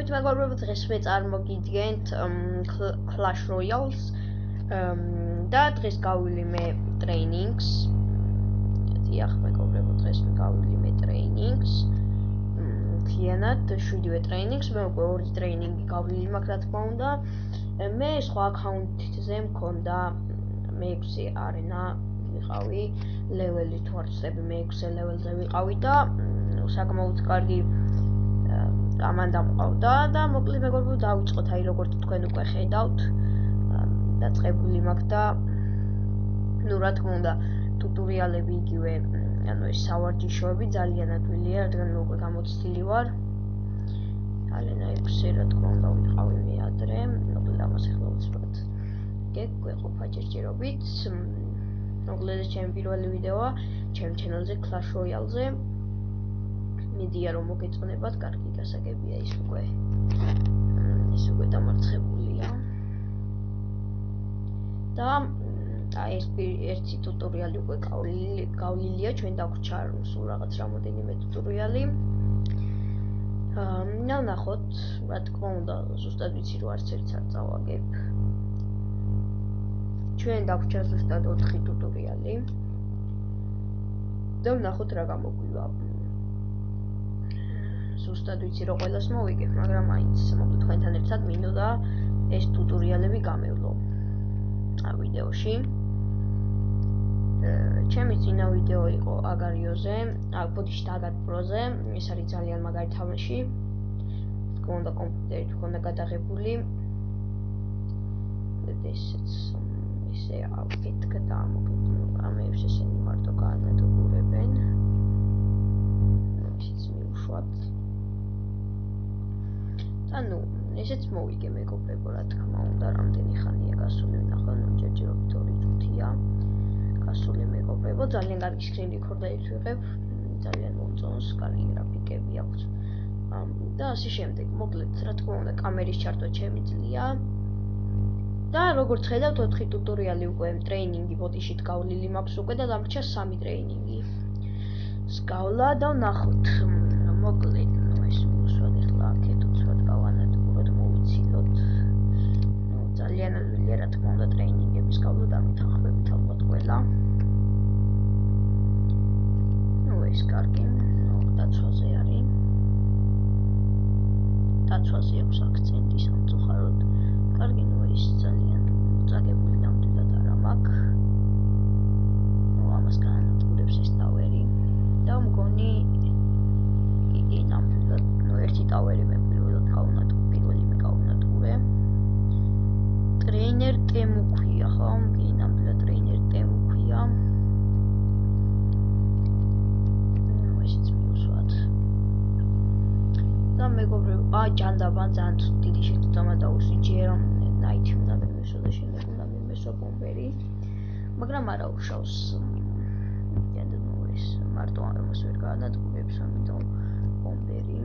მოგესალმებით მეგობრებო, დღეს მე წარმოგიდგენთ Clash Royale-ს და დღეს გავვილი მე ტრეინინგს. დიახ, მეგობრებო, დღეს მე გავვილი მე ტრეინინგს. მთლიანად 7-ვე ტრეინინგს, მე უკვე 2 ტრეინინგი გავვლილი მაქვს, რა თქმა უნდა. მე სხვა აკაუნტზე მქონდა მე-6 არენა ვიყავი, ლეველი თუ არ ვწდები, მე-6 ლეველზე ვიყავი და საკმაოდ კარგი команда მყავდა და მოკლედ მეგობრებო დავიწყოთ, აი როგორც თქვენ უკვე ხედავთ, დაწყებული მაქვს და ნუ რა თქმა უნდა ტუტურიალები იგივე, ანუ ეს სავარჯიშოები ძალიან ადვილია, რადგან მე უკვე გამოცდილი ვარ. ალენა 6 რა თქმა უნდა ვიყავი მე ადრე, მოკლედ ამას ახლა უცბად გეყოფა ჯერჯერობით. მოკლედ ეს ჩემი პირველი ვიდეოა ჩემ ჩანელზე Clash Royale-ზე. მედია რომ მოგეწონებათ, კარგი გასაგებია ის უკვე დამარცხებულია. და ეს ერთი ტუტურიალი უკვე გავლილია, ჩვენ დაგვრჩა სულ რაღაც რამოდენიმე ტუტურიალი. ნახოთ, რა თქმა უნდა, ზუსტად ვიცი რომ არც ერთს არ წავაგებ. ჩვენ დაგვრჩა ზუსტად 4 ტუტურიალი. და ნახოთ რა გამოგვივა. ზუსტად ვიცი რომ ყველას მოვიგებ, მაგრამ მაინც მოკლედ თქვენთან ერთად მინდოდა ეს ტუტურიალები გამევლო ვიდეოში. ჩემი წინა ვიდეო იყო აგარიოზე, ბოდიშით აგარ პროზე, ეს არის ძალიან მაგარი თამაში. თქო უნდა კომპიუტერით ჰქონდა გადაღებული. ესეც ისე ავკეთკა და მოკლედ ამებს ესენი მარტო განადგურებენ. ისიც მივუშვათ. ანუ ესეც მოვიგე მეგობრებო, რა თქმა უნდა, რამდენი ხანია გასული, ნახო, ნუ ჯერჯერობით 2 წუთია გასული მეგობრებო, ძალიან კარგი screen recorder-ით ვიღებ, ძალიან მომწონს, კარგი გრაფიკები აქვს. და ასე შემდეგ, მოკლედ, რა თქმა უნდა, კამერის ჩართვა შემიძლია. და როგორც ხედავთ, 4 ტუტურიალი უკვე ტრეინინგი ბოდიშით გავლილი მაქვს უკვე და დამრჩა 3 ტრეინინგი. სკავლა და ვნახოთ. მოკლედ, ეს უსვად ახლა აქეთ უცბად გავანადგუროთ, მოვიცილოთ. ძალიან ადვილია, რა თქმა უნდა, ტრეინინგების გავლა დამეთანხმებით ალბათ ყველა. ეს კარგი, დაცვაზე არის. დაცვაზე აქვს აქცენტი სამწუხაროდ. კარგი, ეს ძალიან წაგებული ნამდვილად არ მაქვს. ამას განადგურებს ეს ტავერი. და მგონი იგი ნამდვილად, ერთი ტავერი მე პირველი გავუნადგურე. ტრეინერ ტემუ ქვია, ხო? იგი ნამდვილად ტრეინერ ტემუ ქვია. ესეც მივუსვათ. და მეგობრებო, ჯანდაბა ძალიან დიდი შეცდომა დაუსიჯე, ნაითი უნდა მიმესვა და შემდეგ უნდა მიმესვა ბომბერი. მაგრამ არა უშავს. მარტო ამას ვერ გაანადგურებს, ამიტომ ბომბერი.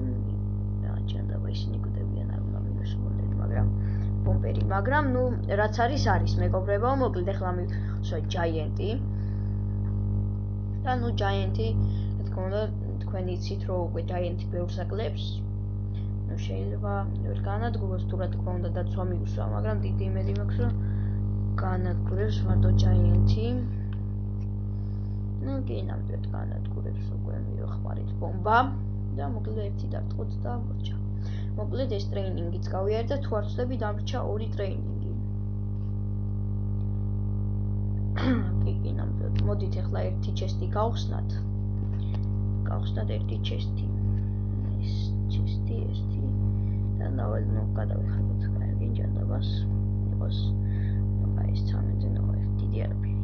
ჯანდაბა ისინი გვდებიან, არ უნდა მიმესვათ, მაგრამ ნუ რაც არის მეგობრებო, მოკლედ ახლა მივსვა ჯაიენტი. და ნუ ჯაიენტი, რა თქმა უნდა, თქვენ იცით რომ უკვე ჯაიენტი ბევრს აკლებს. ნუ შეიძლება ვერ გაანადგუროს, თუ რა თქმა უნდა დაცვა მიუსვა, მაგრამ დიდი იმედი მაქვს რომ გაანადგურებს მარტო ჯაიენტი. ნუ კი ნამდვილად გაანადგურებს, უკვე მივახმარით ბომბა და მოკლედ ერთი დარტყოთ და მორჩა. მოკლედ ეს ტრეინინგიც გავიარე და თუ არ ვწდები დამრჩა 2 ტრეინინგი. კი ნამდვილად. მოდით ახლა ერთი ჩესტი გავხსნათ. გავხსნათ ერთი ჩესტი. ეს ჩესტი და ნუ გადავიხადოთ კარგი ჯანდაბას. იყოს ეს 13 ნუ დიდი არაფერი.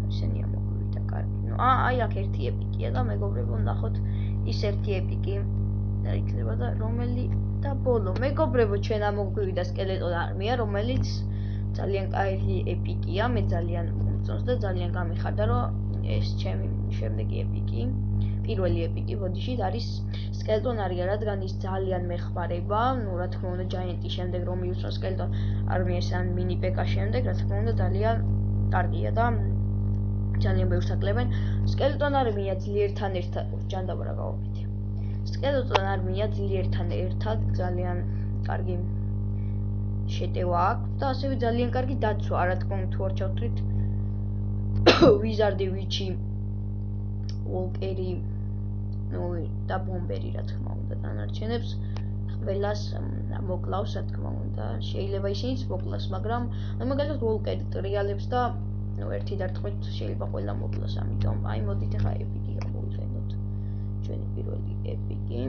ესენია მოგვივიდა კარგი. ნუ აი აქ ერთი ეპიკია და მეგობრებო ნახოთ ის ერთი ეპიკი და იქნება და რომელი და ბოლო. მეგობრებო, ჩვენ ამოგვივიდა სკელეტონ არმია, რომელიც ძალიან კარგი ეპიკია, მე ძალიან მომწონს და ძალიან გამიხარდა, რომ ეს ჩემი შემდეგი ეპიკი, პირველი ეპიკი ბოდიშით არის სკელეტონ არმია, რადგან ის ძალიან მეხმარება, ნუ რა თქმა უნდა, ჯაიენტის შემდეგ რომ მიუსვა სკელეტონ არმიას ან მინი პეკა შემდეგ, რა თქმა უნდა, ძალიან კარგია და ძალიან ბევრს აკლებენ. სკელეტონ არმია ძლიერთან ერთად ჯანდაბა რა გავაკეთე. სკელეტონ არმია ძლიერთან ერთად ძალიან კარგი შეტევა აქვს და ასევე ძალიან კარგი დაცვა, რა თქმა უნდა, თუ არ ჩავთვლით ვიზარდი, ვიჩი, ვოლკერი, და ბომბერი, რა თქმა უნდა, დანარჩენებს ყველას მოკლავს, რა თქმა უნდა, შეიძლება ისინიც მოკლას, მაგრამ მაგალითად ვოლკერი ტრიალებს და ერთი დარტყმით შეიძლება ყველა მოკლას, ამიტომ აი მოდით ახლა ეპიკი გამოვიყენოთ. ჩვენი პირველი ეპიკი.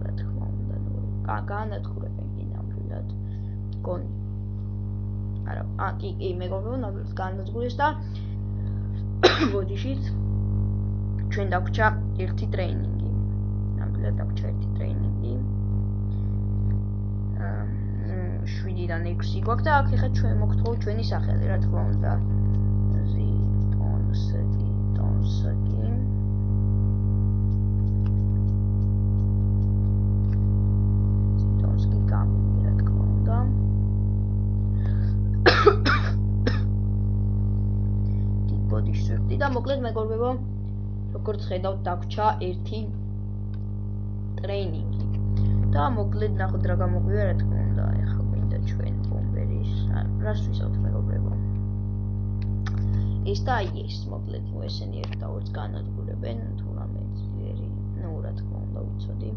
რა თქმა უნდა, განადგურებენ კი ნამდვილად. გონი. არა, კი, მეგობრებო, ნამდვილად განადგურეს და ბოდიშიც ჩვენ დაგვჭა ერთი ტრეინინგი. ნამდვილად დაგვჭა ერთი ტრეინინგი. 7-დან 6 გვაქვს და აქ ეხლა ჩვენ მოგთხოვთ ჩვენი სახელი, რა თქმა უნდა. ტონსკი. ტონსკი გამი, რა თქმა უნდა. და მოკლედ მეგობრებო, როგორც ხედავთ, დაგვჭა ერთი ტრეინინგი. და მოკლედ ნახოთ რა გამოგვია, რა თქმა უნდა, ახლა გვინდა ჩვენ ბომბერის, რას ვისაუბრებთ მეგობრებო. ეს და აი ეს, მოკლედ ესენი ერთდაორს განადგურებენ, თუ რამე ძლიერი, რა თქმა უნდა, ვიცოდი.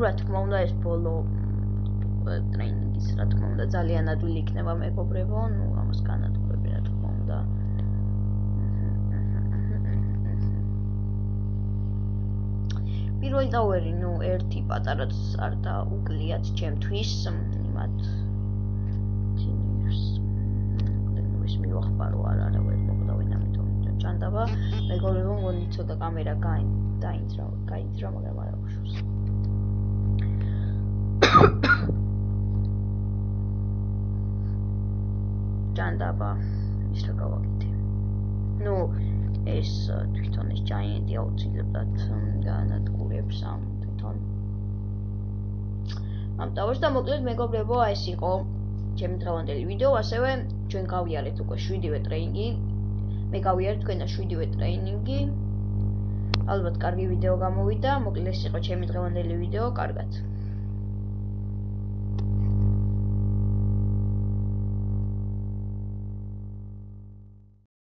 რა თქმა უნდა, ეს ბოლო ტრეინინგის, რა თქმა უნდა, ძალიან ადვილი იქნება მეგობრებო, ამას განადგურებენ, რა თქმა უნდა. პირველი ტაუერი, ერთი პატარაც არ დაუგლიათ ჩემთვის, იმათ ის მივახბარო არ ვერ მოგდავენ, ამიტომ ჭანდაბა, მეგობრებო, მგონი ცოტა კამერა გაინძრა, მაგრამ არა უშავს. ჭანდაბა, ის რა გავაკეთე. ეს თვითონ ეს giant-ი აუცილებლად განადგურებს ამ თვითონ ამ ტაუერს და მოკლედ მეგობრებო, ეს იყო ჩემი დღევანდელი ვიდეო, ასევე ჩვენ გავიარეთ უკვე 7-ვე ტრეინინგი. მე გავიარეთ თქვენ და 7-ვე ტრეინინგი. ალბათ კარგი ვიდეო გამოვიდა, მოკლედ ეს იყო ჩემი დღევანდელი ვიდეო, კარგად.